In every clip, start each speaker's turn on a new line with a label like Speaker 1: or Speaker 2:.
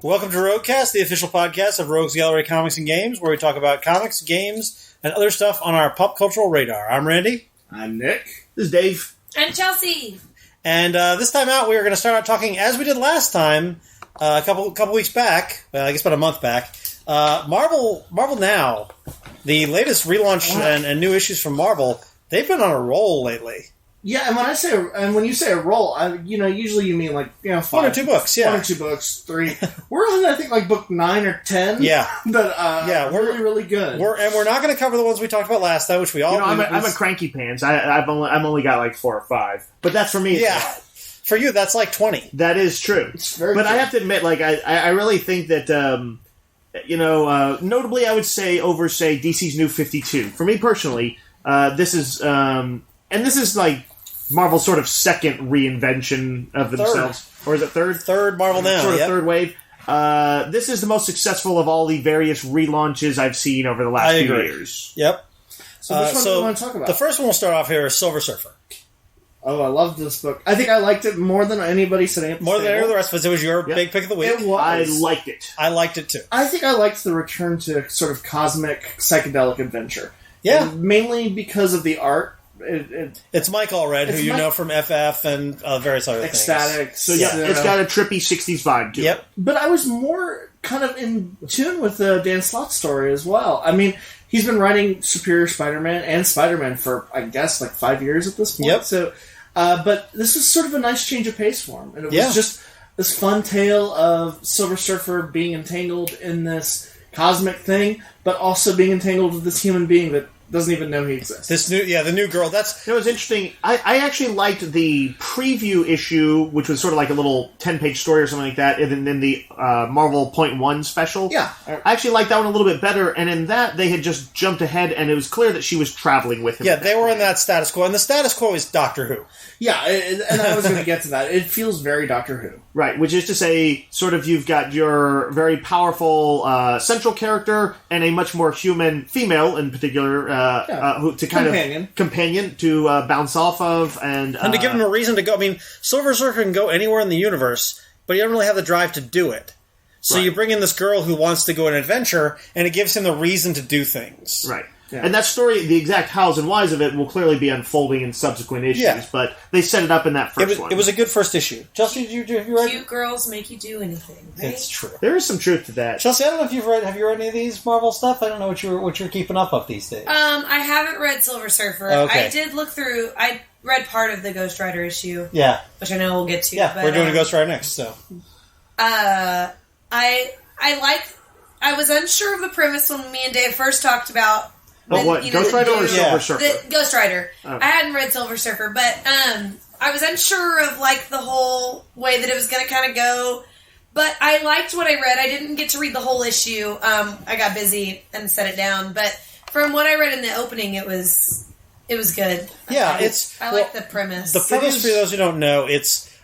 Speaker 1: Welcome to Roguecast, the official podcast of Rogues Gallery Comics and Games, where we talk about comics, games, and other stuff on our pop cultural radar. I'm Randy.
Speaker 2: I'm Nick.
Speaker 3: This is Dave.
Speaker 4: And Chelsea.
Speaker 1: And this time out, we are going to start out talking, as we did last time, a couple weeks back, well, I guess about a month back, Marvel Now, the latest relaunch and new issues from Marvel, they've been on a roll lately.
Speaker 2: Yeah, and when you say a roll, usually you mean like, 5.
Speaker 1: 1 or 2 books, yeah.
Speaker 2: 1 or 2 books, 3. We're on, I think, like book 9 or 10.
Speaker 1: Yeah.
Speaker 2: But,
Speaker 1: we're
Speaker 2: really, really good.
Speaker 1: We're not going to cover the ones we talked about last time, which we all...
Speaker 3: I'm a cranky pants. I've only got like 4 or 5. But that's for me.
Speaker 1: Yeah. For you, that's like 20.
Speaker 3: That is true.
Speaker 2: It's very
Speaker 3: but
Speaker 2: true.
Speaker 3: I have to admit, like, I really think that, notably I would say over, say, DC's New 52. For me personally, this is, and this is like Marvel's sort of second reinvention of themselves. Or is it third?
Speaker 1: Third Marvel Now,
Speaker 3: Sort of third wave. This is the most successful of all the various relaunches I've seen over the last few years.
Speaker 1: Yep.
Speaker 2: So which one do you want to talk about?
Speaker 1: The first one we'll start off here is Silver Surfer.
Speaker 2: Oh, I love this book. I think I liked it more than anybody sitting at the
Speaker 1: More than
Speaker 2: table.
Speaker 1: any of the rest of us. It was your big pick of the week.
Speaker 2: It was.
Speaker 3: I liked it.
Speaker 1: I liked it too.
Speaker 2: I think I liked the return to sort of cosmic psychedelic adventure.
Speaker 1: Yeah.
Speaker 2: And mainly because of the art.
Speaker 1: It's Mike Allred, who you know from FF and various other
Speaker 2: Ecstatic.
Speaker 1: things.
Speaker 3: So yeah, it's got a trippy 60s vibe to it.
Speaker 1: Yep.
Speaker 2: But I was more kind of in tune with the Dan Slott's story as well. I mean, he's been writing Superior Spider-Man and Spider-Man for, I guess, like 5 years at this point.
Speaker 1: Yep.
Speaker 2: So, but this was sort of a nice change of pace for him. And it was just this fun tale of Silver Surfer being entangled in this cosmic thing, but also being entangled with this human being that doesn't even know he exists.
Speaker 1: The new girl. That's
Speaker 3: it was interesting. I actually liked the preview issue, which was sort of like a little 10-page story or something like that, and then the Marvel .1 special.
Speaker 2: Yeah.
Speaker 3: I actually liked that one a little bit better, and in that, they had just jumped ahead, and it was clear that she was traveling with him.
Speaker 1: Yeah, they were in that status quo, and the status quo is Doctor Who.
Speaker 2: Yeah, and I was going to get to that. It feels very Doctor Who.
Speaker 3: Right, which is to say, sort of you've got your very powerful central character and a much more human female, in particular, companion to bounce off of, and
Speaker 1: to give him a reason to go. I mean, Silver Surfer can go anywhere in the universe, but he doesn't really have the drive to do it. So you bring in this girl who wants to go on an adventure, and it gives him the reason to do things.
Speaker 3: Right. Yeah. And that story, the exact hows and whys of it, will clearly be unfolding in subsequent issues, but they set it up in that first one.
Speaker 1: It was a good first issue. Chelsea, have you read?
Speaker 4: Cute girls make you do anything, right?
Speaker 1: It's true.
Speaker 3: There is some truth to that.
Speaker 1: Chelsea, I don't know if have you read any of these Marvel stuff? I don't know what you're keeping up of these days.
Speaker 4: I haven't read Silver Surfer.
Speaker 1: Okay.
Speaker 4: I did look through. I read part of the Ghost Rider issue.
Speaker 1: Yeah,
Speaker 4: which I know we'll get to.
Speaker 1: Yeah,
Speaker 4: but,
Speaker 1: we're doing a Ghost Rider next. So,
Speaker 4: I was unsure of the premise when me and Dave first talked about.
Speaker 3: Ghost Rider or Silver Surfer?
Speaker 4: The Ghost Rider. Oh. I hadn't read Silver Surfer, but I was unsure of like the whole way that it was going to kind of go. But I liked what I read. I didn't get to read the whole issue. I got busy and set it down. But from what I read in the opening, it was good.
Speaker 1: Yeah,
Speaker 4: I like the premise.
Speaker 1: The premise, for those who don't know,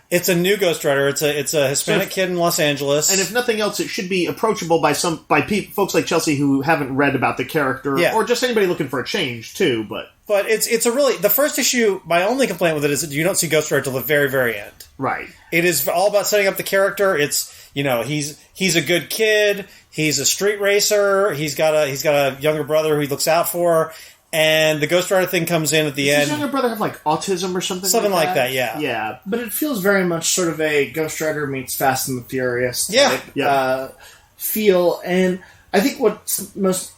Speaker 1: it's a new Ghost Rider. It's a Hispanic kid in Los Angeles,
Speaker 3: and if nothing else, it should be approachable by folks like Chelsea who haven't read about the character, or just anybody looking for a change too. But
Speaker 1: it's a really the first issue. My only complaint with it is that you don't see Ghost Rider till the very, very end.
Speaker 3: Right.
Speaker 1: It is all about setting up the character. It's he's a good kid. He's a street racer. He's got a younger brother who he looks out for. And the Ghost Rider thing comes in at the end.
Speaker 3: Does his younger brother have, like, autism or something?
Speaker 1: Something like that, yeah.
Speaker 3: Yeah.
Speaker 2: But it feels very much sort of a Ghost Rider meets Fast and the Furious type feel. And I think what's most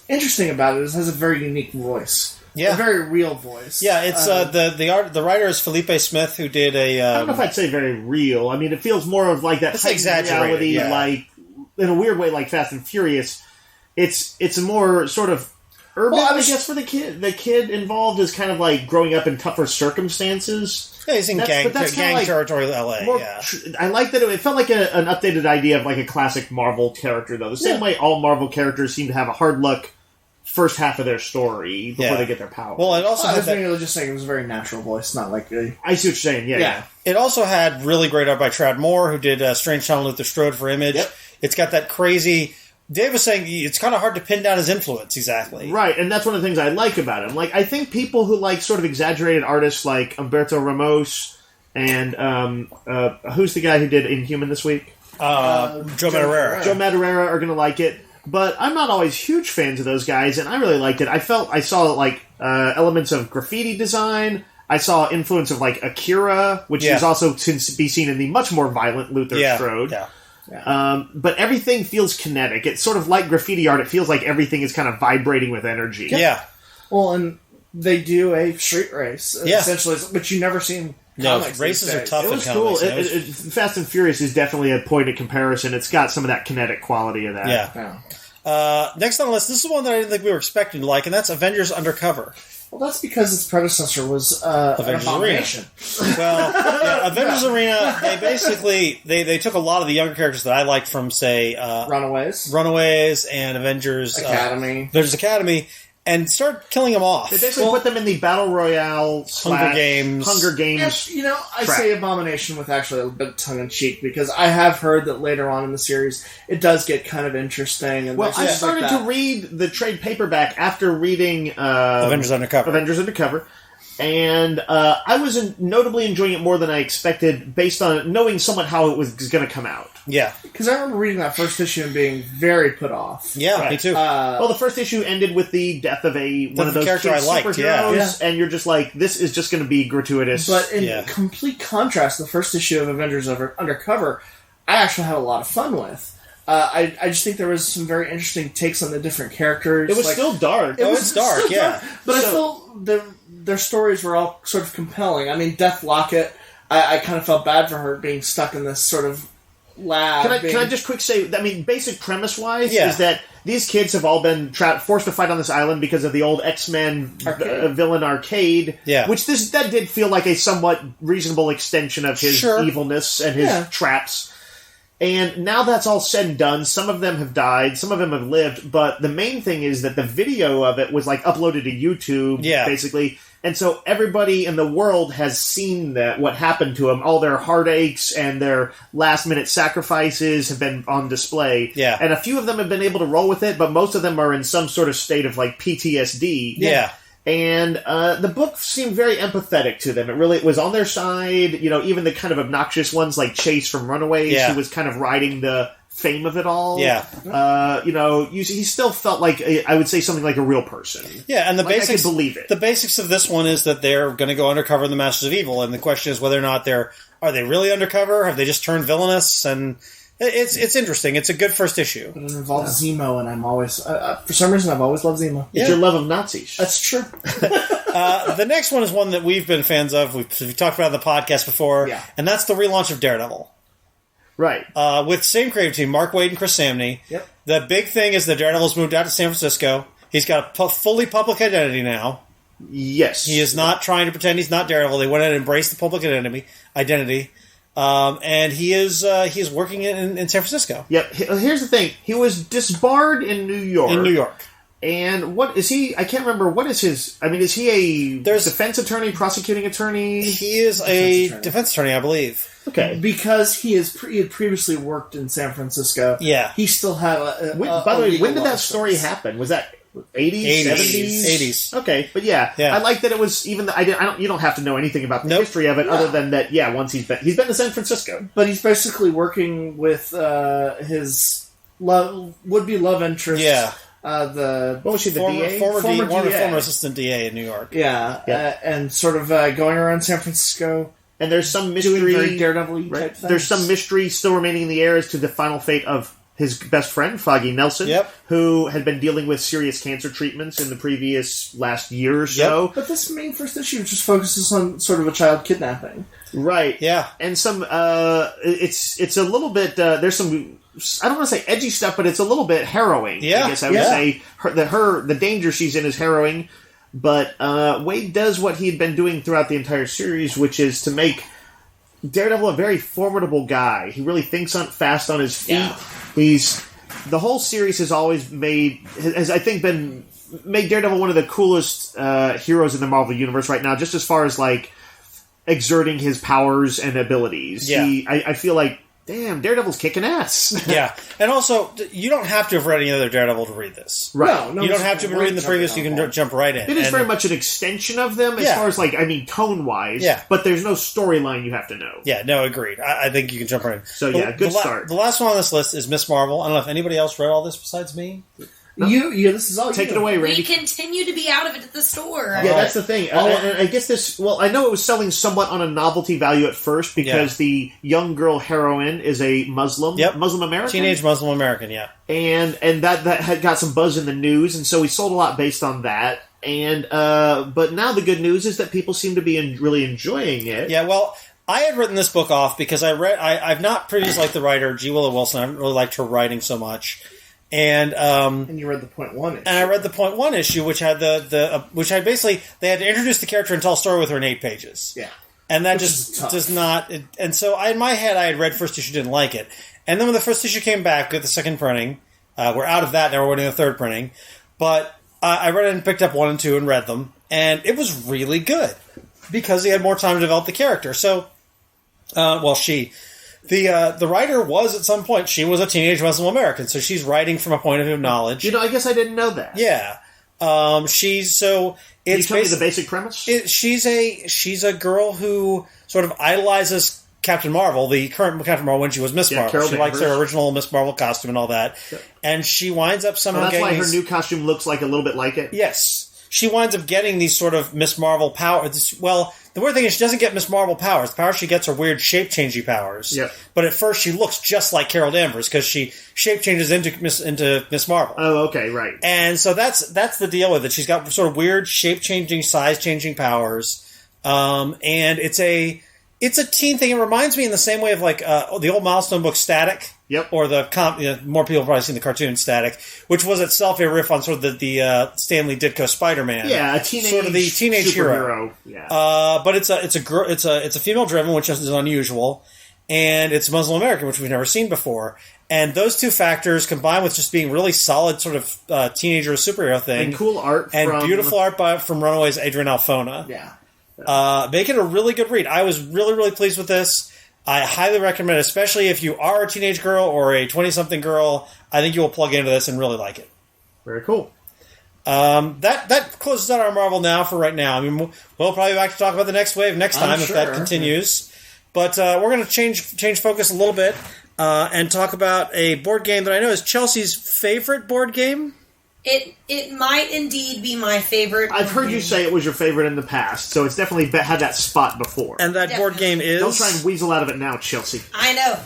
Speaker 2: interesting about it is it has a very unique voice. Yeah. A very real voice.
Speaker 1: Yeah, it's the writer is Felipe Smith, who did a...
Speaker 3: I don't know if I'd say very real. I mean, it feels more of like that heightened reality, like, in a weird way, like Fast and Furious. It's a more sort of... urban, I guess, for the kid involved is kind of like growing up in tougher circumstances.
Speaker 1: Yeah, he's in gang territory in LA.
Speaker 3: I like that it felt like an updated idea of like a classic Marvel character, though. The same way all Marvel characters seem to have a hard luck first half of their story before they get their power.
Speaker 1: Well, it also
Speaker 2: I was just saying it was a very natural voice, not like a...
Speaker 3: I see what you're saying, yeah.
Speaker 1: It also had really great art by Trad Moore, who did Strange Tom Luther Strode for Image.
Speaker 3: Yep.
Speaker 1: It's got that crazy... Dave was saying it's kind of hard to pin down his influence, exactly.
Speaker 3: Right, and that's one of the things I like about him. Like, I think people who like sort of exaggerated artists like Humberto Ramos and who's the guy who did Inhuman this week?
Speaker 1: Joe Madureira.
Speaker 3: Joe Madureira are going to like it. But I'm not always huge fans of those guys, and I really liked it. I saw like elements of graffiti design. I saw influence of like Akira, which is also to be seen in the much more violent Luther Strode. Yeah. But everything feels kinetic. It's sort of like graffiti art. It feels like everything is kind of vibrating with energy.
Speaker 1: Yeah.
Speaker 2: Well, and they do a street race, essentially, which you never see in comics.
Speaker 1: Races are tough.
Speaker 3: It was cool. Fast and Furious is definitely a point of comparison. It's got some of that kinetic quality of that.
Speaker 1: Yeah. Next on the list, this is one that I didn't think we were expecting to like, and that's Avengers Undercover.
Speaker 2: Well, that's because its predecessor was
Speaker 1: Avengers Arena. Well, Avengers Arena, they basically they took a lot of the younger characters that I liked from, say, Runaways and Avengers Academy, and started killing them off.
Speaker 3: They basically put them in the Battle Royale
Speaker 1: Hunger Games.
Speaker 2: And, I say Abomination with actually a bit tongue-in-cheek, because I have heard that later on in the series, it does get kind of interesting. And
Speaker 3: I started to read the trade paperback after reading
Speaker 1: Avengers
Speaker 3: Undercover. And I was notably enjoying it more than I expected, based on knowing somewhat how it was going to come out.
Speaker 1: Yeah.
Speaker 2: Because I remember reading that first issue and being very put off.
Speaker 1: Yeah, me too.
Speaker 3: Well, the first issue ended with the death of one of those
Speaker 1: character I liked,
Speaker 3: superheroes, and you're just like, this is just going to be gratuitous.
Speaker 2: But in complete contrast, the first issue of Avengers Undercover, I actually had a lot of fun with. I just think there was some very interesting takes on the different characters.
Speaker 3: It was still dark.
Speaker 1: It's dark, yeah.
Speaker 2: But I felt their stories were all sort of compelling. I mean, Death Locket, I kind of felt bad for her being stuck in this sort of lab.
Speaker 3: Can I just quick say, I mean, basic premise-wise, is that these kids have all been forced to fight on this island because of the old X-Men villain Arcade, which that did feel like a somewhat reasonable extension of his evilness and his traps. And now that's all said and done. Some of them have died, some of them have lived, but the main thing is that the video of it was like uploaded to YouTube, basically. And so everybody in the world has seen what happened to them. All their heartaches and their last-minute sacrifices have been on display. Yeah. And a few of them have been able to roll with it, but most of them are in some sort of state of like PTSD.
Speaker 1: Yeah.
Speaker 3: And the book seemed very empathetic to them. It was on their side. Even the kind of obnoxious ones like Chase from Runaways, who was kind of riding the fame of it all. Yeah. He still felt like, I would say, something like a real person.
Speaker 1: Yeah, and the basics,
Speaker 3: I could believe it.
Speaker 1: The basics of this one is that they're going to go undercover in the Masters of Evil, and the question is whether or not are they really undercover? Have they just turned villainous? And it's interesting. It's a good first issue.
Speaker 2: It involves Zemo, and I'm always, for some reason, I've always loved Zemo.
Speaker 3: It's your love of Nazis.
Speaker 2: That's true.
Speaker 1: The next one is one that we've been fans of. We've talked about it on the podcast before, and that's the relaunch of Daredevil.
Speaker 3: Right.
Speaker 1: With same creative team, Mark Waid and Chris Samney.
Speaker 2: Yep.
Speaker 1: The big thing is that Daredevil's moved out to San Francisco. He's got a fully public identity now.
Speaker 3: Yes.
Speaker 1: He is not trying to pretend he's not Daredevil. They went ahead and embraced the public identity. And he is working in San Francisco.
Speaker 3: Yep. Here's the thing. He was disbarred in New York. And what is he? I can't remember. What is his? I mean, is he a defense attorney, prosecuting attorney?
Speaker 1: He is a defense attorney, I believe.
Speaker 3: Okay.
Speaker 2: Because he had previously worked in San Francisco.
Speaker 1: Yeah.
Speaker 2: He still had
Speaker 3: by the way, when did that story happen? Was that 80s, 70s?
Speaker 1: 80s.
Speaker 3: Okay, but I like that it was even. You don't have to know anything about the history of it, other than that. Yeah, once he's been to San Francisco,
Speaker 2: but he's basically working with his would-be love interest.
Speaker 1: Yeah.
Speaker 3: What was she? The DA?
Speaker 1: Former assistant DA in New York.
Speaker 2: Yeah. And sort of going around San Francisco.
Speaker 3: And there's some mystery.
Speaker 2: Doing very Daredevil-y type things.
Speaker 3: There's some mystery still remaining in the air as to the final fate of his best friend, Foggy Nelson, who had been dealing with serious cancer treatments in the previous last year or so.
Speaker 2: But this main first issue just focuses on sort of a child kidnapping.
Speaker 3: Right.
Speaker 1: Yeah.
Speaker 3: And some, it's a little bit, there's some, I don't want to say edgy stuff, but it's a little bit harrowing.
Speaker 1: Yeah.
Speaker 3: I guess I would say the danger she's in is harrowing. But Wade does what he'd been doing throughout the entire series, which is to make Daredevil a very formidable guy. He really thinks fast on his feet. Yeah. The whole series has always made Daredevil one of the coolest heroes in the Marvel Universe right now, just as far as like exerting his powers and abilities.
Speaker 1: Yeah.
Speaker 3: I feel like damn, Daredevil's kicking ass.
Speaker 1: Yeah. And also, you don't have to have read any other Daredevil to read this.
Speaker 3: Right.
Speaker 1: No, you don't have to have been reading the previous, you can jump right in.
Speaker 3: It is very much an extension of them as far as, tone-wise.
Speaker 1: Yeah.
Speaker 3: But there's no storyline you have to know.
Speaker 1: Yeah, no, agreed. I think you can jump right in.
Speaker 3: So, good start.
Speaker 1: The last one on this list is Miss Marvel. I don't know if anybody else read all this besides me.
Speaker 2: No. This is all
Speaker 3: Take it away, Randy.
Speaker 4: We continue to be out of it at the store.
Speaker 3: Yeah, that's the thing. I guess this... Well, I know it was selling somewhat on a novelty value at first because the young girl heroine is a Muslim.
Speaker 1: Yep.
Speaker 3: Muslim American?
Speaker 1: Teenage Muslim American, yeah.
Speaker 3: And that had got some buzz in the news, and so we sold a lot based on that. And but now the good news is that people seem to be really enjoying it.
Speaker 1: Yeah, well... I had written this book off because I've not previously liked the writer, G. Willow Wilson. I haven't really liked her writing so much. And
Speaker 2: you read the .1 issue.
Speaker 1: And I read the .1 issue, which had which had basically, they had to introduce the character and tell a story with her in 8 pages.
Speaker 2: Yeah.
Speaker 1: And that just does not... And so in my head, I had read first issue, didn't like it. And then when the first issue came back with the second printing, we're out of that, now we're waiting the third printing. But I read it and picked up 1 and 2 and read them. And it was really good. Because he had more time to develop the character. So... The writer was, at some point, she was a teenage Muslim American, so she's writing from a point of view of knowledge.
Speaker 3: I guess I didn't know that.
Speaker 1: Yeah. Can you tell me
Speaker 3: the basic premise?
Speaker 1: She's a girl who sort of idolizes Captain Marvel, the current Captain Marvel, when she was Miss Marvel. She likes her original Miss Marvel costume and all that. Yep. And she winds up somehow
Speaker 3: getting... That's why her new costume looks like a little bit like it?
Speaker 1: Yes. She winds up getting these sort of Miss Marvel powers. Well, the weird thing is she doesn't get Miss Marvel powers. The powers she gets are weird shape-changing powers.
Speaker 3: Yep.
Speaker 1: But at first she looks just like Carol Danvers because she shape-changes into Miss Marvel.
Speaker 3: Oh, okay, right.
Speaker 1: And so that's the deal with it. She's got sort of weird shape-changing, size-changing powers. And it's a teen thing. It reminds me in the same way of the old Milestone book Static.
Speaker 3: Yep.
Speaker 1: Or more people have probably seen the cartoon Static, which was itself a riff on sort of the Stan Lee Ditko Spider-Man.
Speaker 3: Yeah, a teenage
Speaker 1: sort of the teenage
Speaker 3: hero. Yeah.
Speaker 1: But it's a female driven, which is unusual, and it's Muslim American, which we've never seen before. And those two factors combined with just being really solid sort of teenager superhero thing,
Speaker 3: and cool art
Speaker 1: and beautiful art from Runaways' Adrian Alfona.
Speaker 3: Yeah.
Speaker 1: Make it a really good read. I was really, really pleased with this. I highly recommend it, especially if you are a teenage girl or a 20-something girl. I think you will plug into this and really like it.
Speaker 3: Very cool.
Speaker 1: That closes out our Marvel Now for right now. I mean, we'll probably be back to talk about the next wave next time if that continues. But we're going to change focus a little bit and talk about a board game that I know is Chelsea's favorite board game.
Speaker 4: It might indeed be my favorite.
Speaker 3: I've heard you say it was your favorite in the past, so it's definitely had that spot before.
Speaker 1: And that board game is...
Speaker 3: Don't try and weasel out of it now, Chelsea.
Speaker 4: I know.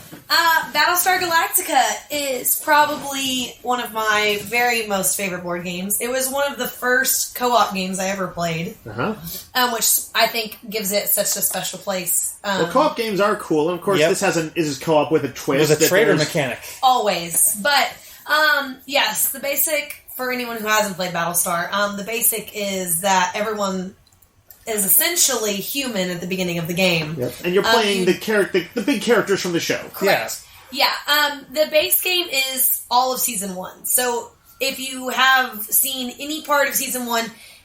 Speaker 4: Battlestar Galactica is probably one of my very most favorite board games. It was one of the first co-op games I ever played, which I think gives it such a special place.
Speaker 3: Well, co-op games are cool, and of course this is co-op with a twist.
Speaker 1: With a trader mechanic.
Speaker 4: Always. But, yes, the basic... For anyone who hasn't played Battlestar, the basic is that everyone is essentially human at the beginning of the game.
Speaker 3: Yep. And you're playing the big characters from the show.
Speaker 4: Correct. Yeah. The base game is all of Season 1. So if you have seen any part of Season 1,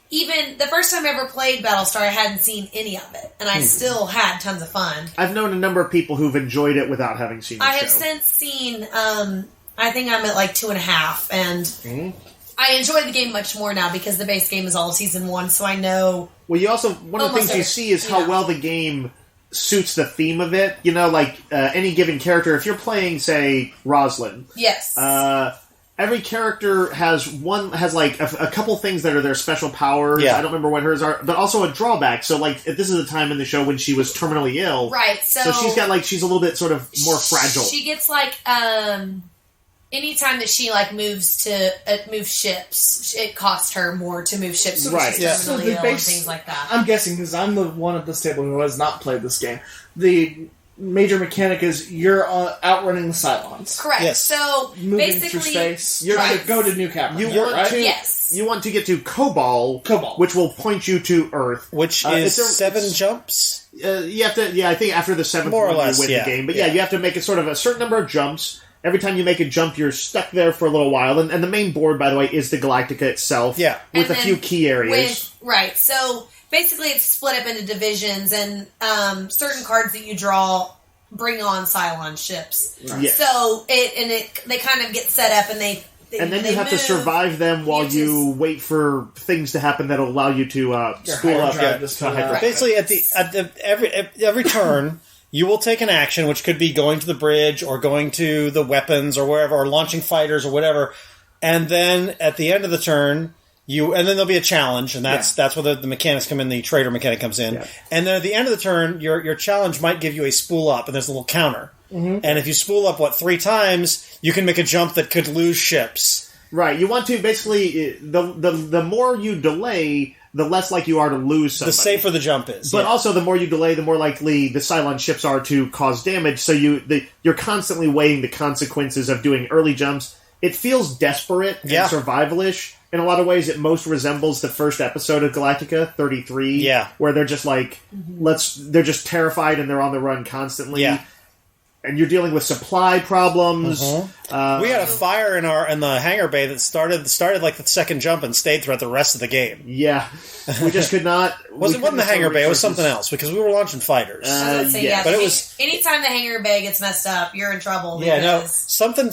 Speaker 4: even the first time I ever played Battlestar, I hadn't seen any of it. And I still had tons of fun.
Speaker 3: I've known a number of people who've enjoyed it without having seen the show.
Speaker 4: I have since seen, I think I'm at like 2.5, and... I enjoy the game much more now because the base game is all of Season 1, so I know...
Speaker 3: Well, you also... One of the things you see is how well the game suits the theme of it. You know, like, any given character, if you're playing, say, Rosalind...
Speaker 4: Yes.
Speaker 3: Every character has a couple things that are their special powers.
Speaker 1: Yeah.
Speaker 3: I don't remember what hers are, but also a drawback. So, like, this is a time in the show when she was terminally ill.
Speaker 4: Right,
Speaker 3: so she's got, she's a little bit sort of more fragile.
Speaker 4: She gets, anytime that she moves ships, it costs her more to move ships. So
Speaker 3: right.
Speaker 4: She's terminally ill and things like that.
Speaker 2: I'm guessing because I'm the one at this table who has not played this game. The major mechanic is you're outrunning the Cylons.
Speaker 4: Correct.
Speaker 1: Yes.
Speaker 4: So
Speaker 2: moving
Speaker 4: basically,
Speaker 2: through space. You're going to go to New Capricorn.
Speaker 4: Yes.
Speaker 3: You want to get to Cobalt, which will point you to Earth,
Speaker 1: which is 7 jumps.
Speaker 3: You have to. Yeah, I think after the 7th
Speaker 1: more or less,
Speaker 3: you win the game. But you have to make it sort of a certain number of jumps. Every time you make a jump, you're stuck there for a little while. And the main board, by the way, is the Galactica itself.
Speaker 1: Yeah.
Speaker 3: With a few key areas.
Speaker 4: Right. So, basically, it's split up into divisions, and certain cards that you draw bring on Cylon ships.
Speaker 3: Right. Yes.
Speaker 4: So they kind of get set up and they
Speaker 3: and then you have to survive them while you wait for things to happen that'll allow you to spool up.
Speaker 1: Basically, at every turn, you will take an action, which could be going to the bridge or going to the weapons or wherever, or launching fighters or whatever. And then at the end of the turn, and then there'll be a challenge, and that's where the mechanics come in. The trader mechanic comes in, and then at the end of the turn, your challenge might give you a spool up, and there's a little counter. Mm-hmm. And if you spool up 3 times, you can make a jump that could lose ships.
Speaker 3: Right. You want to basically the more you delay, the less like you are to lose somebody.
Speaker 1: The safer the jump is.
Speaker 3: But also, the more you delay, the more likely the Cylon ships are to cause damage. So you're constantly weighing the consequences of doing early jumps. It feels desperate and survivalish. In a lot of ways, it most resembles the first episode of Galactica 33, where they're just like, they're just terrified and they're on the run constantly. Yeah. And you're dealing with supply problems.
Speaker 1: We had a fire in the hangar bay that started like the second jump and stayed throughout the rest of the game.
Speaker 3: Yeah, we just could not.
Speaker 1: It wasn't the hangar bay; it was something else because we were launching fighters.
Speaker 4: But it was anytime the hangar bay gets messed up, you're in trouble.
Speaker 1: Yeah, no, something.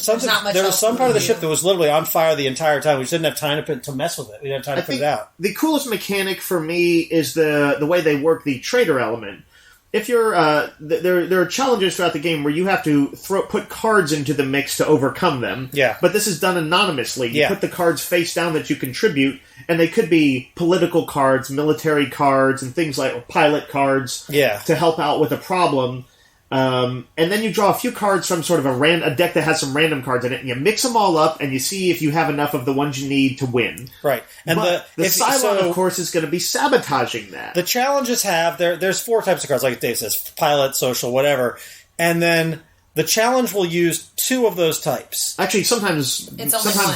Speaker 1: There was some part of the ship that was literally on fire the entire time. We just didn't have time to mess with it. We didn't have time to put it out.
Speaker 3: The coolest mechanic for me is the way they work the trader element. If you're there are challenges throughout the game where you have to put cards into the mix to overcome them.
Speaker 1: Yeah.
Speaker 3: But this is done anonymously. You put the cards face down that you contribute, and they could be political cards, military cards, and things like pilot cards to help out with a problem. And then you draw a few cards from sort of a deck that has some random cards in it, and you mix them all up, and you see if you have enough of the ones you need to win.
Speaker 1: Right. And
Speaker 3: the Cylon, of course, is going to be sabotaging that.
Speaker 1: The challenges there's 4 types of cards, like Dave says, pilot, social, whatever. And then the challenge will use 2 of those types.
Speaker 3: Actually, sometimes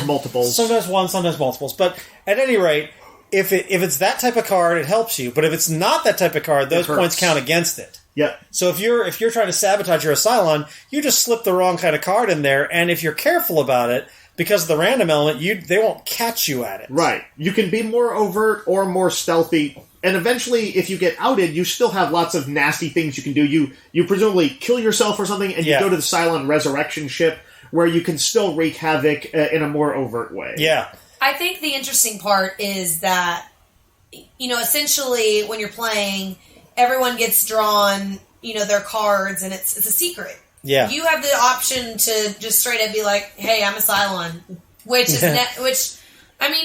Speaker 3: multiples.
Speaker 1: Sometimes one, sometimes multiples. But at any rate, if it's that type of card, it helps you. But if it's not that type of card, those points count against it.
Speaker 3: Yep.
Speaker 1: So if you're trying to sabotage your Cylon, you just slip the wrong kind of card in there, and if you're careful about it, because of the random element, they won't catch you at it.
Speaker 3: Right. You can be more overt or more stealthy, and eventually, if you get outed, you still have lots of nasty things you can do. You presumably kill yourself or something, and you go to the Cylon resurrection ship, where you can still wreak havoc in a more overt way.
Speaker 1: Yeah.
Speaker 4: I think the interesting part is that, essentially, when you're playing, everyone gets drawn, their cards, and it's a secret.
Speaker 1: Yeah.
Speaker 4: You have the option to just straight up be like, "Hey, I'm a Cylon," which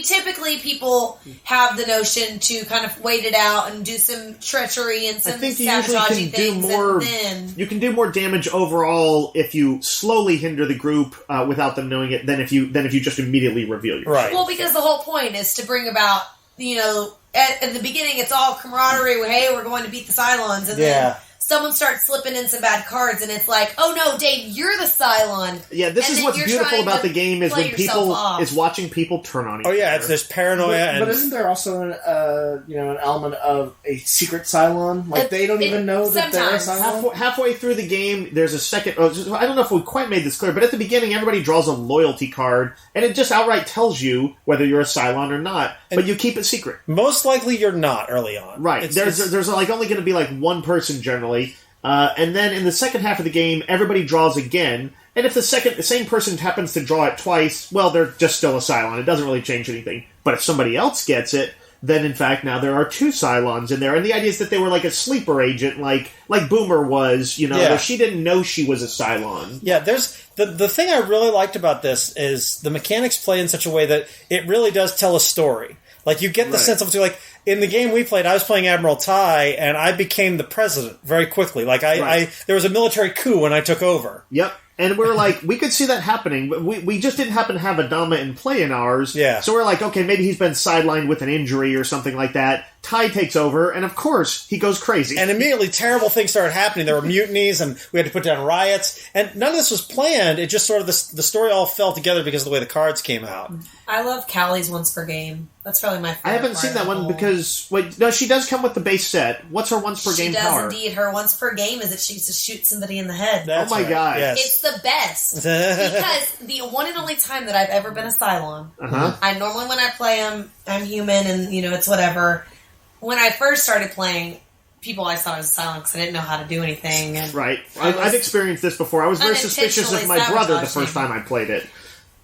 Speaker 4: typically people have the notion to kind of wait it out and do some treachery and some sabotaging things.
Speaker 3: You can do more damage overall if you slowly hinder the group without them knowing it than if you just immediately reveal yourself.
Speaker 1: Right.
Speaker 4: Well, because the whole point is to bring about, at the beginning, it's all camaraderie. Hey, we're going to beat the Cylons, and then someone starts slipping in some bad cards, and it's like, oh no, Dave, you're the Cylon.
Speaker 3: Yeah, this is what's beautiful about the game is when people is watching people turn on each other.
Speaker 1: Oh yeah, there's paranoia,
Speaker 2: but isn't there also an element of a secret Cylon? Like they don't even know that they're a Cylon.
Speaker 3: Halfway through the game, there's a second. I don't know if we quite made this clear, but at the beginning, everybody draws a loyalty card, and it just outright tells you whether you're a Cylon or not. But you keep it secret.
Speaker 1: Most likely, you're not early on.
Speaker 3: Right. There's like only going to be like one person generally. And then in the second half of the game, everybody draws again. And if the same person happens to draw it twice, well, they're just still a Cylon. It doesn't really change anything. But if somebody else gets it, then in fact now there are 2 Cylons in there. And the idea is that they were like a sleeper agent, like Boomer was, where she didn't know she was a Cylon.
Speaker 1: Yeah, there's the thing I really liked about this is the mechanics play in such a way that it really does tell a story. Like, you get the sense of, like, in the game we played, I was playing Admiral Ty, and I became the president very quickly. Like, there was a military coup when I took over.
Speaker 3: Yep. And we're like, we could see that happening, but we just didn't happen to have Adama in play in ours.
Speaker 1: Yeah.
Speaker 3: So we're like, okay, maybe he's been sidelined with an injury or something like that. Ty takes over, and of course, he goes crazy.
Speaker 1: And immediately, terrible things started happening. There were mutinies, and we had to put down riots. And none of this was planned. It just sort of, the story all fell together because of the way the cards came out.
Speaker 4: I love Callie's once per game. That's probably my favorite.
Speaker 3: I haven't seen that one because... Wait, no, she does come with the base set. What's her once per game power?
Speaker 4: She does, indeed. Her once per game is that she used to shoot somebody in the head.
Speaker 3: That's oh my god.
Speaker 1: Yes.
Speaker 4: It's the best. Because the one and only time that I've ever been a Cylon, I normally, when I play them, I'm human and, it's whatever. When I first started playing, people always thought I was a Cylon because I didn't know how to do anything. And
Speaker 3: right. I've experienced this before. I was very suspicious of my brother the first time I played it.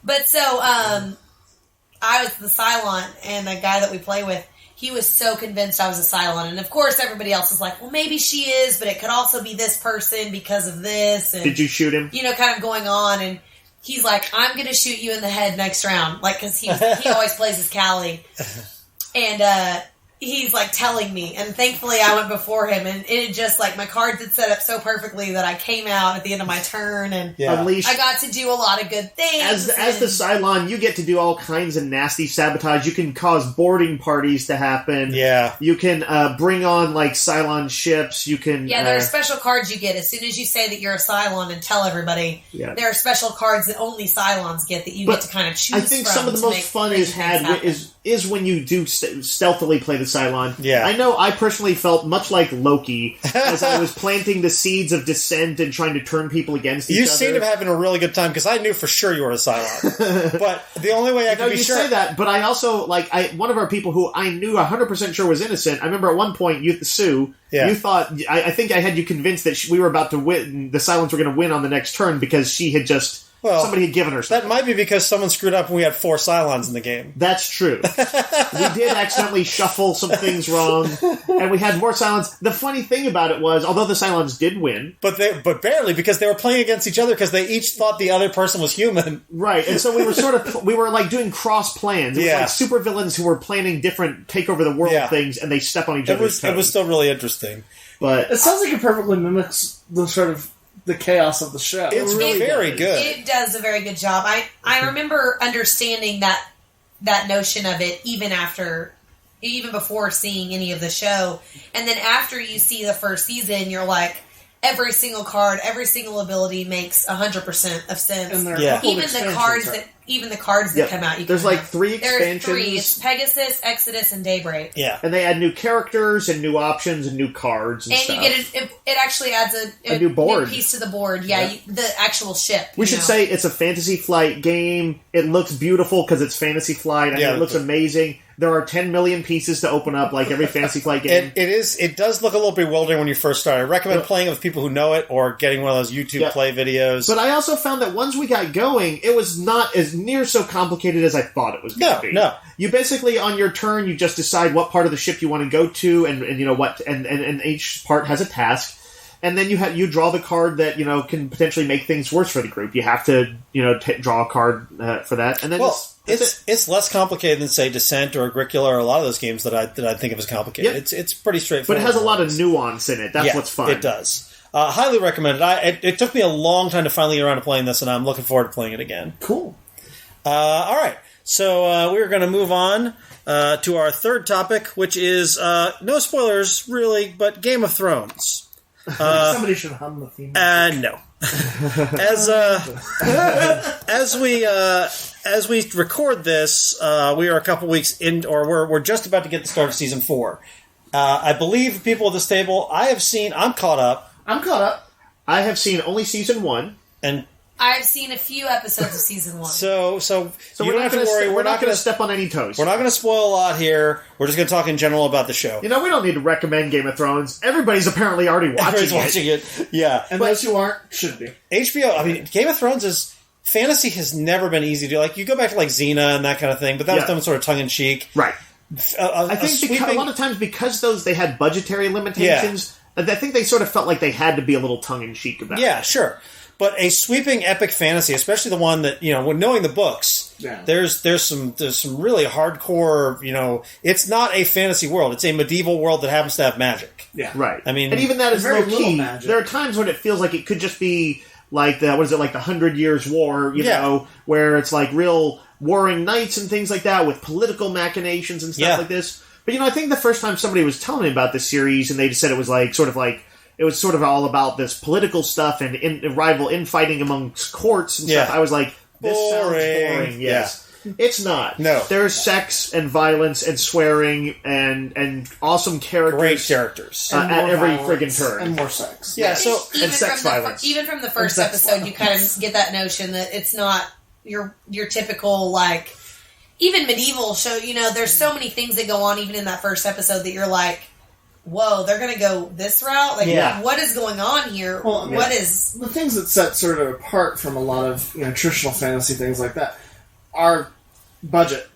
Speaker 4: But so, I was the Cylon, and the guy that we play with, he was so convinced I was a Cylon. And of course, everybody else was like, well, maybe she is, but it could also be this person because of this. And,
Speaker 3: did you shoot him?
Speaker 4: You know, kind of going on. And he's like, I'm going to shoot you in the head next round. Like, because he always plays as Callie. And he's like telling me. And thankfully, I went before him. And it just like, my cards had set up so perfectly that I came out at the end of my turn. And
Speaker 3: Unleashed.
Speaker 4: I got to do a lot of good things.
Speaker 3: As the Cylon, you get to do all kinds of nasty sabotage. You can cause boarding parties to happen.
Speaker 1: Yeah.
Speaker 3: You can bring on, like, Cylon ships. You can...
Speaker 4: Yeah, there are special cards you get as soon as you say that you're a Cylon and tell everybody. Yeah. There are special cards that only Cylons get that you get to kind of choose from.
Speaker 3: I think some of the most fun is when you do stealthily play the Cylon.
Speaker 1: Yeah.
Speaker 3: I know I personally felt much like Loki as I was planting the seeds of dissent and trying to turn people against each other.
Speaker 1: You seem to be having a really good time, because I knew for sure you were a Cylon. But the only way I could be sure...
Speaker 3: You say that, but I also, one of our people who I knew 100% sure was innocent, I remember at one point, Sue, you thought... I think I had you convinced that we were about to win, the Cylons were going to win on the next turn because she had just... somebody had given her something.
Speaker 1: That might be because someone screwed up and we had 4 Cylons in the game.
Speaker 3: That's true. We did accidentally shuffle some things wrong, and we had more Cylons. The funny thing about it was, although the Cylons did win... But
Speaker 1: barely, because they were playing against each other because they each thought the other person was human.
Speaker 3: Right, and so we were like doing cross plans. It was like supervillains who were planning different take-over-the-world things, and they step on each other's toes.
Speaker 1: It was still really interesting.
Speaker 3: But
Speaker 2: it sounds like it perfectly mimics the sort of... the chaos of the show.
Speaker 1: It's really very good.
Speaker 4: It does a very good job. I remember understanding that notion of it even before seeing any of the show. And then after you see the first season, you're like, every single card, every single ability makes 100% of sense.
Speaker 2: And
Speaker 4: Even the cards that come out.
Speaker 3: There's like 3 expansions.
Speaker 4: There's 3. It's Pegasus, Exodus, and Daybreak.
Speaker 1: Yeah.
Speaker 3: And they add new characters and new options and new cards and stuff.
Speaker 4: You get it actually adds a
Speaker 3: new board.
Speaker 4: New piece to the board. Yeah. The actual ship.
Speaker 3: We should say it's a Fantasy Flight game. It looks beautiful because it's Fantasy Flight. It looks amazing. There are 10 million pieces to open up, like every Fantasy Flight game.
Speaker 1: It does look a little bewildering when you first start. I recommend playing it with people who know it, or getting one of those YouTube play videos.
Speaker 3: But I also found that once we got going, it was not as near so complicated as I thought it was going to be.
Speaker 1: No.
Speaker 3: You basically, on your turn, you just decide what part of the ship you want to go to, and you know what, and each part has a task. And then you draw the card that, you know, can potentially make things worse for the group. You have to, you know, draw a card for that. And then
Speaker 1: it's less complicated than, say, Descent or Agricola or a lot of those games that I think of as complicated. Yep. It's pretty straightforward.
Speaker 3: But it has a lot of nuance in it. That's what's fun.
Speaker 1: It does. Highly recommended. It took me a long time to finally get around to playing this, and I'm looking forward to playing it again.
Speaker 2: Cool.
Speaker 1: All right. So we're going to move on to our third topic, which is, no spoilers, really, but Game of Thrones.
Speaker 2: Somebody should hum the theme.
Speaker 1: No. As we record this, we are a couple weeks in, or we're just about to get the start of season 4. I believe people at this table, I'm caught up.
Speaker 3: I have seen only season 1,
Speaker 1: and
Speaker 4: I've seen a few episodes of season 1.
Speaker 1: So you don't have to worry.
Speaker 3: We're not going to step on any toes.
Speaker 1: We're not going to spoil a lot here. We're just going to talk in general about the show.
Speaker 3: You know, we don't need to recommend Game of Thrones. Everybody's apparently already watching
Speaker 1: it. Yeah.
Speaker 2: And those who aren't should be.
Speaker 1: HBO, I mean, Game of Thrones is... Fantasy has never been easy to do. Like, you go back to, like, Xena and that kind of thing, but that was done sort of tongue-in-cheek.
Speaker 3: Right. I think a lot of times because they had budgetary limitations, I think they sort of felt like they had to be a little tongue-in-cheek about it.
Speaker 1: Yeah, sure. But a sweeping epic fantasy, especially the one that, you know, when knowing the books, there's some really hardcore, you know, it's not a fantasy world. It's a medieval world that happens to have magic.
Speaker 3: Yeah. Right.
Speaker 1: I mean,
Speaker 3: and even that is low key. There are times when it feels like it could just be like the 100 Years' War, you know, where it's like real warring knights and things like that with political machinations and stuff like this. But, you know, I think the first time somebody was telling me about this series and they just said it was it was sort of all about this political stuff and rival infighting amongst courts and stuff. I was like, this sounds boring. Yes. Yeah. It's not.
Speaker 1: No.
Speaker 3: There's sex and violence and swearing and awesome characters.
Speaker 1: Great characters.
Speaker 3: At every friggin' turn.
Speaker 2: And more sex.
Speaker 1: Yeah,
Speaker 3: and sex violence.
Speaker 4: Even from the first episode, you kind of get that notion that it's not your typical, like, even medieval show. You know, there's so many things that go on even in that first episode that you're like, whoa, they're going to go this route? Like, what is going on here?
Speaker 2: Well,
Speaker 4: what is...
Speaker 2: The things that set sort of apart from a lot of traditional fantasy things like that are budget.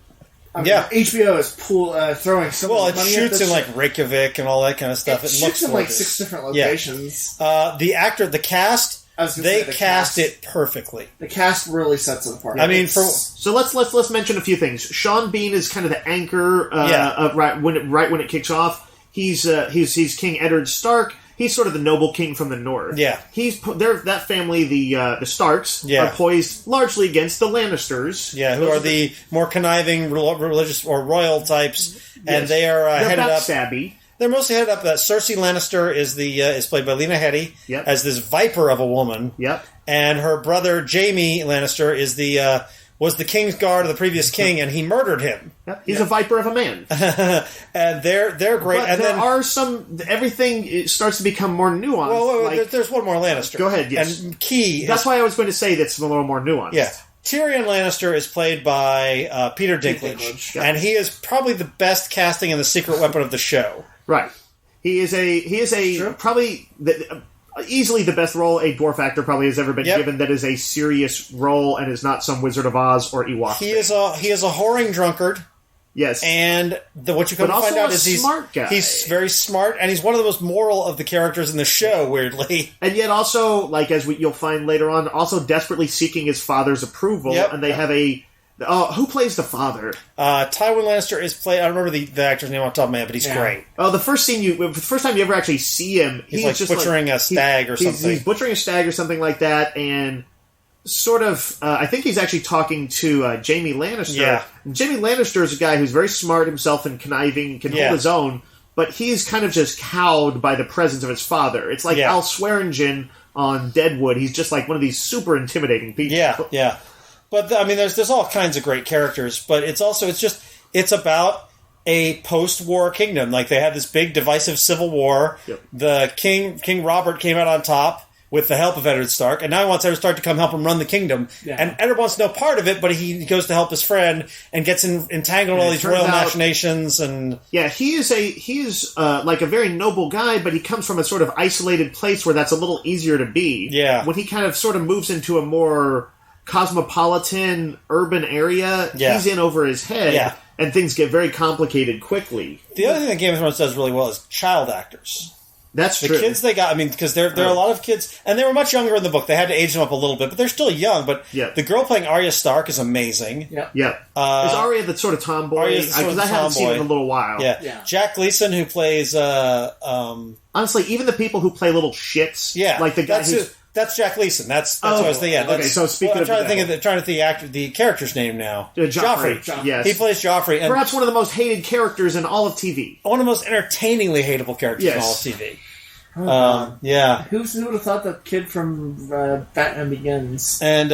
Speaker 2: I mean, HBO is throwing so much money at this.
Speaker 1: It shoots in like Reykjavik and all that kind of stuff.
Speaker 2: It shoots in like 6 different locations.
Speaker 1: The cast... They cast it perfectly.
Speaker 2: The cast really sets it apart.
Speaker 1: I mean,
Speaker 3: so let's mention a few things. Sean Bean is kind of the anchor. Right when it kicks off, he's King Eddard Stark. He's sort of the noble king from the north.
Speaker 1: Yeah,
Speaker 3: that family, the Starks, are poised largely against the Lannisters.
Speaker 1: Yeah, who are the more conniving religious or royal types, and they are headed up.
Speaker 3: Stabby.
Speaker 1: They're mostly headed up. Cersei Lannister is played by Lena Headey as this viper of a woman.
Speaker 3: Yep.
Speaker 1: And her brother Jaime Lannister is was the king's guard of the previous king, and he murdered him.
Speaker 3: Yep. He's a viper of a man.
Speaker 1: And they're great.
Speaker 3: But
Speaker 1: and
Speaker 3: there are some. Everything starts to become more nuanced.
Speaker 1: Well, there's one more Lannister.
Speaker 3: Go ahead. Yes.
Speaker 1: And
Speaker 3: that's why I was going to say that's a little more nuanced.
Speaker 1: Yeah. Tyrion Lannister is played by Peter Dinklage, and he is probably the best casting in the secret weapon of the show.
Speaker 3: Right. He is probably easily the best role a dwarf actor probably has ever been given that is a serious role and is not some Wizard of Oz or Ewok.
Speaker 1: He is a whoring drunkard.
Speaker 3: Yes.
Speaker 1: And what you come to find out is
Speaker 3: smart guy.
Speaker 1: He's very smart, and he's one of the most moral of the characters in the show, weirdly.
Speaker 3: And yet also, like you'll find later on, also desperately seeking his father's approval, and they have a... who plays the father?
Speaker 1: Tywin Lannister is played... I don't remember the actor's name off the top of my head, but he's great.
Speaker 3: Oh, the first time you ever actually see him...
Speaker 1: He's like just butchering a stag or something.
Speaker 3: He's butchering a stag or something like that, and... sort of, I think he's actually talking to Jaime Lannister.
Speaker 1: Yeah.
Speaker 3: Jaime Lannister is a guy who's very smart himself and conniving, can hold his own, but he's kind of just cowed by the presence of his father. It's like Al Swearingen on Deadwood. He's just like one of these super intimidating people.
Speaker 1: Yeah. But, I mean, there's all kinds of great characters, but it's about a post-war kingdom. Like, they had this big divisive civil war.
Speaker 3: Yep.
Speaker 1: The King Robert came out on top with the help of Eddard Stark, and now he wants Eddard Stark to come help him run the kingdom. Yeah. And Eddard wants no part of it, but he goes to help his friend and gets entangled in all these royal machinations. And
Speaker 3: he is like a very noble guy, but he comes from a sort of isolated place where that's a little easier to be.
Speaker 1: Yeah.
Speaker 3: When he kind of sort of moves into a more cosmopolitan urban area, he's in over his head, and things get very complicated quickly.
Speaker 1: The other thing that Game of Thrones does really well is child actors.
Speaker 3: That's
Speaker 1: the
Speaker 3: true.
Speaker 1: Kids they got, I mean, because there are a lot of kids, and they were much younger in the book. They had to age them up a little bit, but they're still young. But the girl playing Arya Stark is amazing.
Speaker 3: Yeah. Is Arya the sort of tomboy? Because I haven't seen it in a little while.
Speaker 1: Yeah. Jack Gleason, who plays...
Speaker 3: honestly, even the people who play little shits, like the guy
Speaker 1: that's Jack Gleason. That's what I was thinking.
Speaker 3: Okay, so speaking
Speaker 1: I'm trying to think the character's name now.
Speaker 3: Joffrey.
Speaker 1: Yes. He plays Joffrey. And
Speaker 3: perhaps one of the most hated characters in all of TV.
Speaker 1: One of the most entertainingly hateable characters in all of TV.
Speaker 2: Who would have thought that kid from Batman Begins?
Speaker 1: And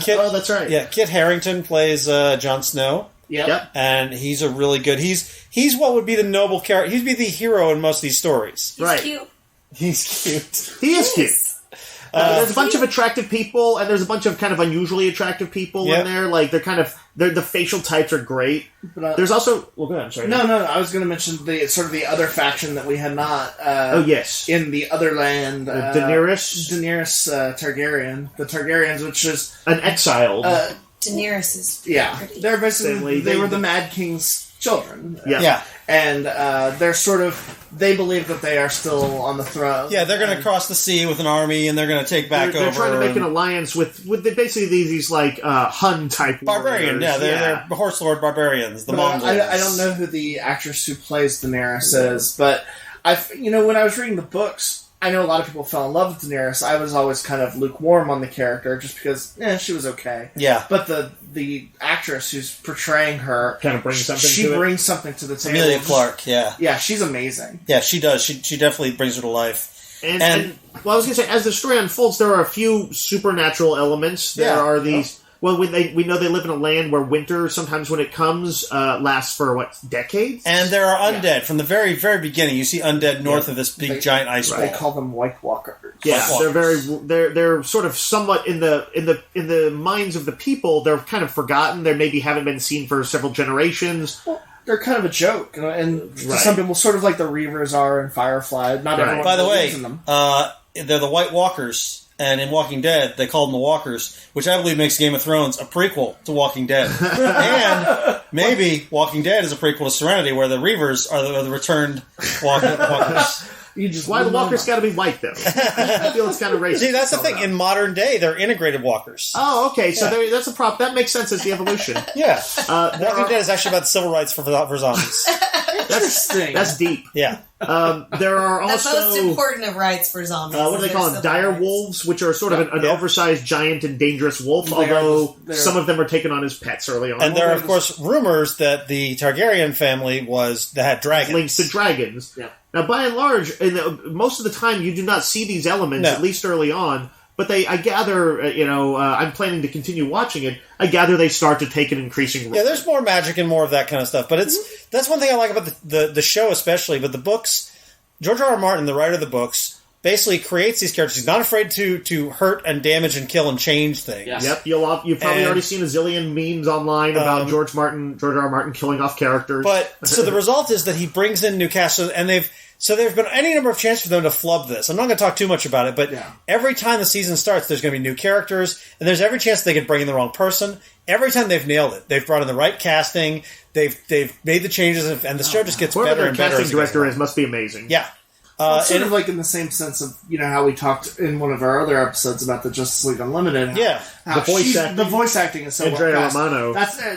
Speaker 1: Kit,
Speaker 3: that's right.
Speaker 1: Yeah, Kit Harington plays Jon Snow.
Speaker 2: Yep.
Speaker 1: And he's a really good. He's what would be the noble character. He'd be the hero in most of these stories.
Speaker 4: He's cute.
Speaker 1: He's cute.
Speaker 3: He is cute. There's a bunch of attractive people, and there's a bunch of kind of unusually attractive people in there. Like the facial types are great. But, there's also go ahead. I'm sorry.
Speaker 2: No. I was going to mention the other faction that we had not. In the other land,
Speaker 3: Daenerys
Speaker 2: Targaryen, the Targaryens, which is
Speaker 3: an exiled.
Speaker 4: Daenerys is pretty.
Speaker 2: They're basically they were the Mad King's children. And they believe that they are still on the throne.
Speaker 1: Yeah, they're going to cross the sea with an army, and they're going to take back over.
Speaker 3: They're trying to make an alliance with basically these like Hun type
Speaker 1: barbarian.
Speaker 3: warriors.
Speaker 1: They're horse lord barbarians. The Mongols.
Speaker 2: I don't know who the actress who plays Daenerys is, but when I was reading the books, I know a lot of people fell in love with Daenerys. I was always kind of lukewarm on the character, just because she was okay.
Speaker 1: Yeah,
Speaker 2: but the actress who's portraying her
Speaker 3: kind of brings something.
Speaker 2: She brings something to the table.
Speaker 1: Emilia Clarke, yeah,
Speaker 2: she's amazing.
Speaker 1: Yeah, she does. She definitely brings her to life.
Speaker 3: And I was going to say, as the story unfolds, there are a few supernatural elements. There are these. Well, we know they live in a land where winter, sometimes when it comes, lasts for, decades?
Speaker 1: And there are undead. From the very, very beginning, you see undead north of this big, giant ice wall.
Speaker 2: They call them White Walkers.
Speaker 3: Yeah, they're sort of somewhat in the minds of the people, they're kind of forgotten. They maybe haven't been seen for several generations.
Speaker 2: they're kind of a joke, and to some people, sort of like the Reavers are in Firefly. Not everyone.
Speaker 1: By the way,
Speaker 2: in them.
Speaker 1: They're the White Walkers. And in Walking Dead, they call them the Walkers, which I believe makes Game of Thrones a prequel to Walking Dead. And maybe Walking Dead is a prequel to Serenity, where the Reavers are the returned Walkers.
Speaker 3: Why the walkers got to be white, though? I feel it's kind of racist.
Speaker 1: See, that's the thing. In modern day, they're integrated walkers.
Speaker 3: Oh, okay. So that's a prop. That makes sense as the evolution.
Speaker 1: Yeah. Walking Dead is actually about the civil rights for zombies.
Speaker 2: Interesting.
Speaker 3: That's deep.
Speaker 1: Yeah.
Speaker 3: There are also...
Speaker 4: The most important of rights for zombies.
Speaker 3: What do they call them? Dire wolves, which are sort of an oversized, giant, and dangerous wolf, although some of them are taken on as pets early on.
Speaker 1: And there are, of course, rumors that the Targaryen family that had dragons.
Speaker 3: Links to dragons.
Speaker 2: Yeah.
Speaker 3: Now, by and large, most of the time, you do not see these elements, at least early on. But I gather, I'm planning to continue watching it. I gather they start to take an increasing role.
Speaker 1: Yeah, there's more magic and more of that kind of stuff. But that's one thing I like about the show especially. But the books, George R. R. Martin, the writer of the books, basically creates these characters. He's not afraid to hurt and damage and kill and change things.
Speaker 3: Yes. Yep, you've probably already seen a zillion memes online about George R. R. Martin killing off characters.
Speaker 1: But so the result is that he brings in new cast, and there's been any number of chances for them to flub this. I'm not going to talk too much about it, but every time the season starts, there's going to be new characters, and there's every chance they could bring in the wrong person. Every time they've nailed it. They've brought in the right casting. They've made the changes, and the show just gets better and better.
Speaker 3: Whoever their casting director must be amazing.
Speaker 1: Yeah.
Speaker 2: Sort of like in the same sense of how we talked in one of our other episodes about the Justice League Unlimited.
Speaker 1: How
Speaker 2: the voice acting is so
Speaker 3: Andrea
Speaker 2: well cast.
Speaker 3: Romano.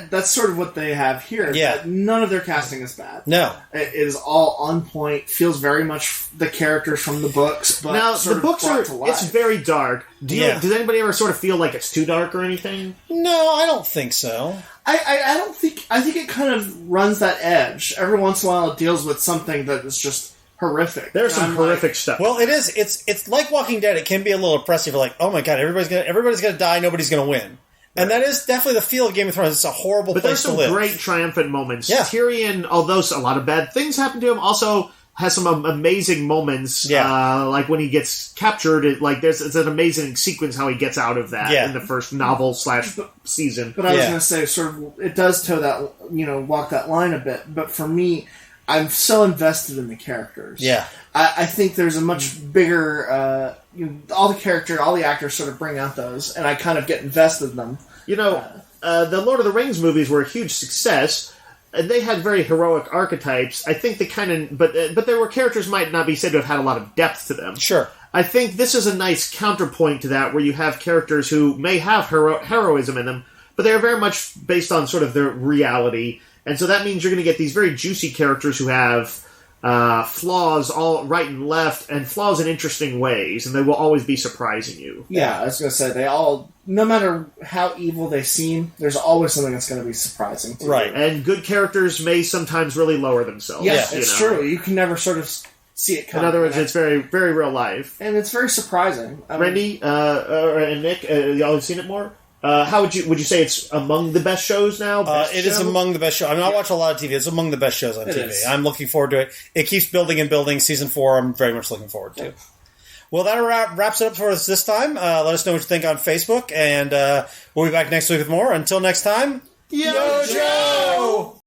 Speaker 2: That's sort of what they have here.
Speaker 1: Yeah,
Speaker 2: none of their casting is bad.
Speaker 1: No,
Speaker 2: it is all on point. Feels very much the characters from the books. But
Speaker 3: now the books it's very dark. Does anybody ever sort of feel like it's too dark or anything?
Speaker 1: No, I don't think so.
Speaker 2: I don't think. I think it kind of runs that edge. Every once in a while, it deals with something that is just horrific.
Speaker 3: There's some horrific stuff.
Speaker 1: Well, it is. It's like Walking Dead. It can be a little oppressive. Like, oh my god, everybody's gonna die. Nobody's gonna win. And that is definitely the feel of Game of Thrones. It's a horrible place to live.
Speaker 3: But there's some great triumphant moments.
Speaker 1: Yeah.
Speaker 3: Tyrion, although a lot of bad things happen to him, also has some amazing moments. Yeah. Like when he gets captured, it's an amazing sequence how he gets out of that in the first novel / season.
Speaker 2: But I was going to say, sort of, it does toe that, walk that line a bit. But for me, I'm so invested in the characters.
Speaker 1: Yeah.
Speaker 2: I think there's a much bigger... all the actors sort of bring out those, and I kind of get invested in them.
Speaker 3: The Lord of the Rings movies were a huge success, and they had very heroic archetypes. I think they kind of... But there were characters might not be said to have had a lot of depth to them.
Speaker 1: Sure.
Speaker 3: I think this is a nice counterpoint to that, where you have characters who may have heroism in them, but they are very much based on sort of their reality. And so that means you're going to get these very juicy characters who have flaws all right and left, and flaws in interesting ways, and they will always be surprising you.
Speaker 2: Yeah, I was going to say, they all, no matter how evil they seem, there's always something that's going to be surprising to
Speaker 3: right.
Speaker 2: you.
Speaker 3: And good characters may sometimes really lower themselves.
Speaker 2: Yes, it's true. You can never sort of see it coming.
Speaker 3: In other words, it's very, very real life.
Speaker 2: And it's very surprising.
Speaker 3: Randy and Nick, y'all have seen it more? How would you say it's among the best shows now?
Speaker 1: It is among the best shows. I mean, I watch a lot of TV. It's among the best shows on TV. I'm looking forward to it. It keeps building and building. Season 4, I'm very much looking forward to. Well, that wraps it up for us this time. Let us know what you think on Facebook, and we'll be back next week with more. Until next time, Yo Joe!